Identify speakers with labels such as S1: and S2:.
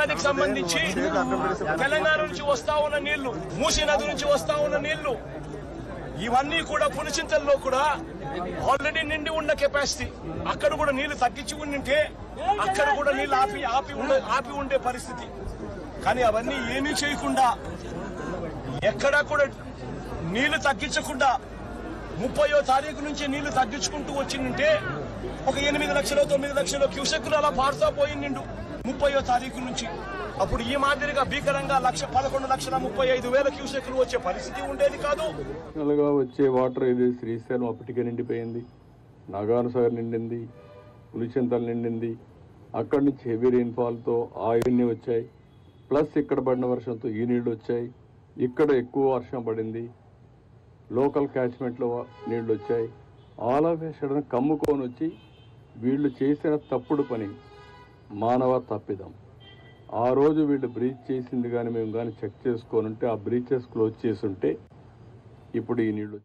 S1: నదికి సంబంధించి తెలంగాణ నుంచి వస్తా ఉన్న నీళ్లు, మూసీ నది నుంచి వస్తా ఉన్న నీళ్లు, ఇవన్నీ కూడా పులిచింతల్లో కూడా ఆల్రెడీ నిండి ఉన్న కెపాసిటీ. అక్కడ కూడా నీళ్లు తగ్గించి ఉండింటే అక్కడ కూడా నీళ్లు ఆపి ఉండే పరిస్థితి. కానీ అవన్నీ ఏమీ చేయకుండా, ఎక్కడా కూడా నీళ్లు తగ్గించకుండా 30వ తారీఖు నుంచి నీళ్లు తగ్గించుకుంటూ వచ్చిందంటే ఒక 8 లక్షలు 9 లక్షలు క్యూసెక్కులు అలా పారుతా పోయిండు 30వ తారీఖు నుంచి. అప్పుడు ఈ మాదిరిగా భీకరంగా 11,35,000 క్యూసెక్కులు వచ్చే పరిస్థితి ఉండేది కాదు.
S2: వచ్చే వాటర్ ఇది శ్రీశైలం అప్పటికే నిండిపోయింది, నాగార్జునసాగర్ నిండింది, పులిచింతలు నిండింది. అక్కడి నుంచి హెవీ రెయిన్ఫాల్తో ఇవన్నీ వచ్చాయి. ప్లస్ ఇక్కడ పడిన వర్షంతో ఈ నీళ్లు వచ్చాయి. ఇక్కడ ఎక్కువ వర్షం పడింది, లోకల్ క్యాచ్మెంట్లో నీళ్లు వచ్చాయి. ఆల్ ఆఫ్ ఏ సడన్ కమ్ముకొని వచ్చి వీళ్ళు చేసిన తప్పుడు పని మానవ తప్పిదం. ఆ రోజు వీళ్ళు బ్రీచ్ చేసింది కానీ మేము కానీ చెక్ చేసుకొని ఉంటే, ఆ బ్రీచెస్ క్లోజ్ చేసి ఉంటే ఇప్పుడు ఈ నీళ్లు